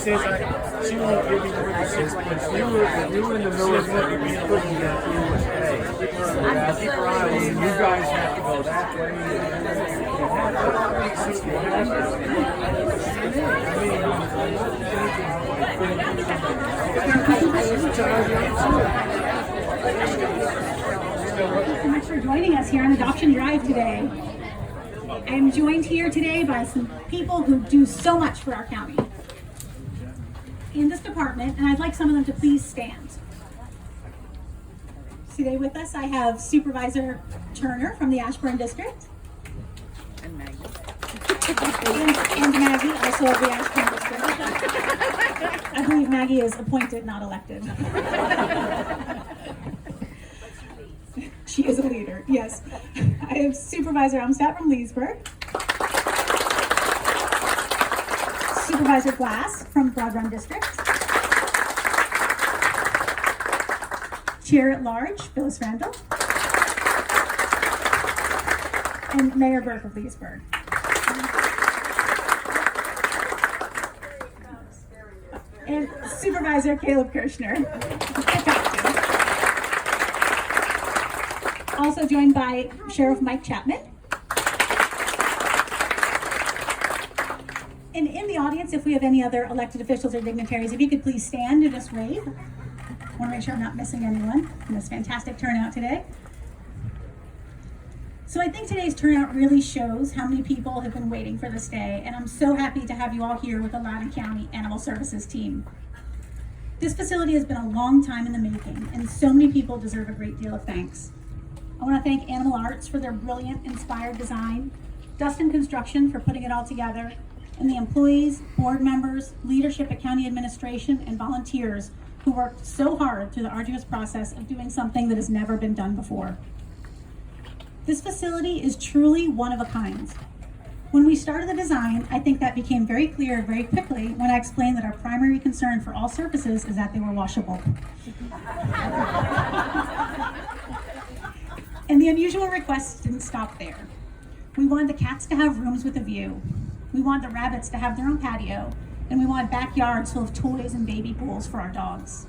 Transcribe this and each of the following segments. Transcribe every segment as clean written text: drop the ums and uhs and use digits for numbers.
says she won't give me the receipts, but you were in the middle of what you're putting down. You guys have to go that way. Thank you so much for joining us here on Adoption Drive today. I am joined here today by some people who do so much for our county in this department, and I'd like some of them to please stand. Today with us I have Supervisor Turner from the Ashburn District. And Maggie. And Maggie, also of the Ashburn District. I believe Maggie is appointed, not elected. She is a leader, yes. I have Supervisor Umstadt from Leesburg. Supervisor Glass from Broad Run District. Chair at Large, Phyllis Randall. And Mayor Burke of Leesburg. And Supervisor Caleb Kirshner. Also joined by Sheriff Mike Chapman. And in the audience, if we have any other elected officials or dignitaries, if you could please stand and just wave. I want to make sure I'm not missing anyone in this fantastic turnout today. So I think today's turnout really shows how many people have been waiting for this day, and I'm so happy to have you all here with the Loudoun County Animal Services team. This facility has been a long time in the making, and so many people deserve a great deal of thanks. I want to thank Animal Arts for their brilliant, inspired design, Dustin Construction for putting it all together, and the employees, board members, leadership at county administration, and volunteers who worked so hard through the arduous process of doing something that has never been done before. This facility is truly one of a kind. When we started the design, I think that became very clear very quickly when I explained that our primary concern for all surfaces is that they were washable. And the unusual requests didn't stop there. We wanted the cats to have rooms with a view. We wanted the rabbits to have their own patio, and we wanted backyards full of toys and baby pools for our dogs.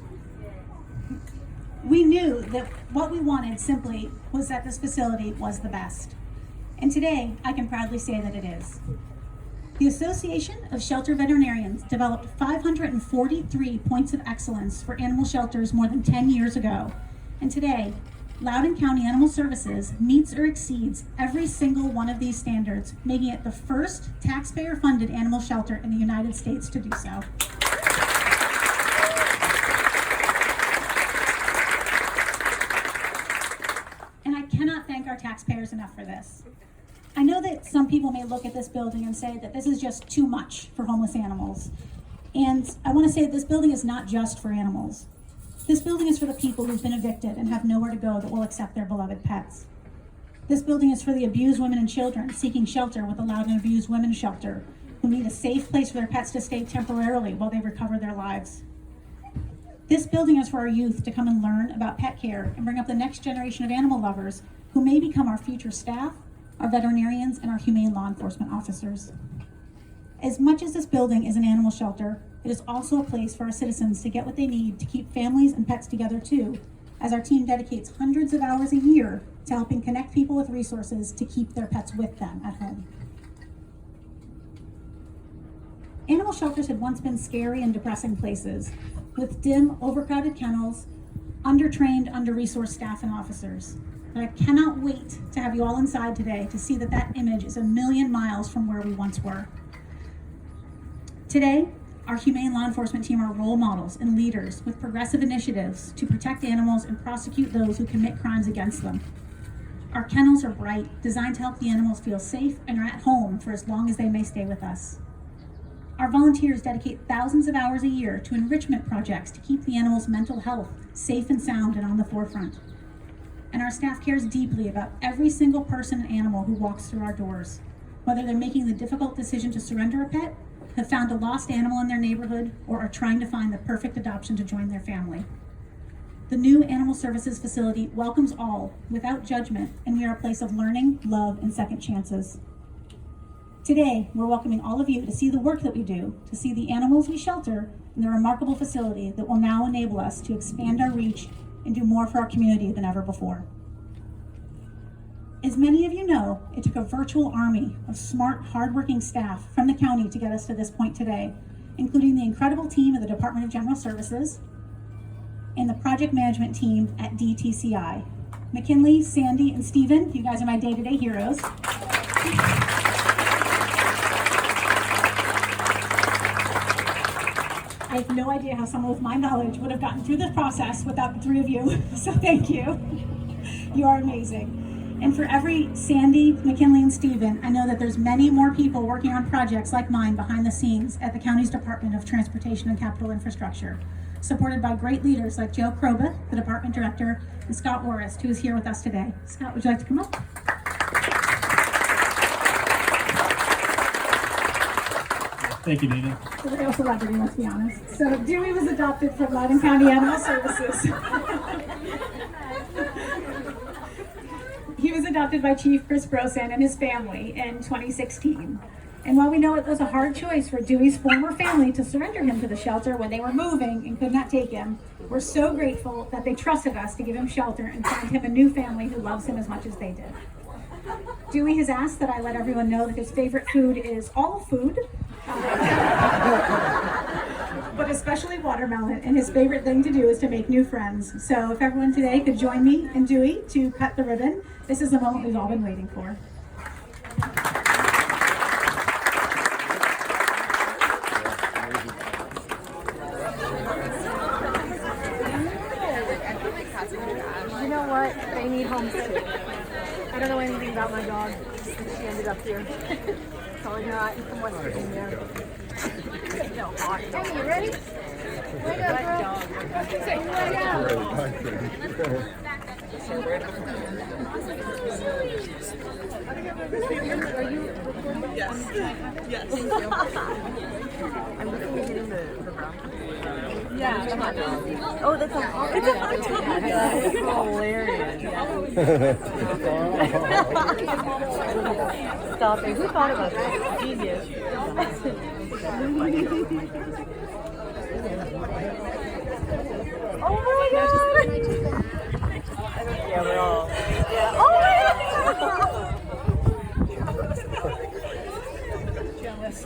We knew that what we wanted simply was that this facility was the best. And today, I can proudly say that it is. The Association of Shelter Veterinarians developed 543 points of excellence for animal shelters more than 10 years ago. And today, Loudoun County Animal Services meets or exceeds every single one of these standards, making it the first taxpayer-funded animal shelter in the United States to do so. And I cannot thank our taxpayers enough for this. I know that some people may look at this building and say that this is just too much for homeless animals. And I want to say that this building is not just for animals. This building is for the people who've been evicted and have nowhere to go that will accept their beloved pets. This building is for the abused women and children seeking shelter with the Loudoun Abused Women's Shelter, who need a safe place for their pets to stay temporarily while they recover their lives. This building is for our youth to come and learn about pet care and bring up the next generation of animal lovers who may become our future staff, our veterinarians, and our humane law enforcement officers. As much as this building is an animal shelter, it is also a place for our citizens to get what they need to keep families and pets together too, as our team dedicates hundreds of hours a year to helping connect people with resources to keep their pets with them at home. Animal shelters had once been scary and depressing places, with dim, overcrowded kennels, undertrained, under-resourced staff and officers. But I cannot wait to have you all inside today to see that that image is a million miles from where we once were. Today, our humane law enforcement team are role models and leaders with progressive initiatives to protect animals and prosecute those who commit crimes against them. Our kennels are bright, designed to help the animals feel safe and are at home for as long as they may stay with us. Our volunteers dedicate thousands of hours a year to enrichment projects to keep the animals' mental health safe and sound and on the forefront. And our staff cares deeply about every single person and animal who walks through our doors, whether they're making the difficult decision to surrender a pet, have found a lost animal in their neighborhood, or are trying to find the perfect adoption to join their family. The new Animal Services facility welcomes all without judgment, and we are a place of learning, love, and second chances. Today, we're welcoming all of you to see the work that we do, to see the animals we shelter in the remarkable facility that will now enable us to expand our reach and do more for our community than ever before. As many of you know, it took a virtual army of smart, hardworking staff from the county to get us to this point today, including the incredible team of the Department of General Services and the project management team at DTCI. McKinley, Sandy, and Steven, you guys are my day-to-day heroes. I have no idea how someone with my knowledge would have gotten through this process without the three of you, so thank you. You are amazing. And for every Sandy, McKinley, and Steven, I know that there's many more people working on projects like mine behind the scenes at the county's Department of Transportation and Capital Infrastructure, supported by great leaders like Joe Kroba, the department director, and Scott Warrist, who is here with us today. Scott, would you like to come up? Thank you, Nina. He's a real celebrity, let's be honest. So Dewey was adopted from Loudoun County Animal Services. He was adopted by Chief Chris Brosan and his family in 2016. And while we know it was a hard choice for Dewey's former family to surrender him to the shelter when they were moving and could not take him, we're so grateful that they trusted us to give him shelter and find him a new family who loves him as much as they did. Dewey has asked that I let everyone know that his favorite food is all food, but especially watermelon, and his favorite thing to do is to make new friends. So if everyone today could join me and Dewey to cut the ribbon, this is the moment we've all been waiting for. You know what? They need homes too. I don't know anything about my dog. She ended up here. Probably not from West Virginia. No, hot. Hey, you ready? Wake up, girl. Are you recording? Yes. Yes. I'm looking at hitting the ground. Yeah. Oh, that's a hot dog. It's a hot dog. That's hilarious. Stop it. Who thought about that? Genius. Oh my god! Yeah, we're all. Yeah. Oh my god! Jealous.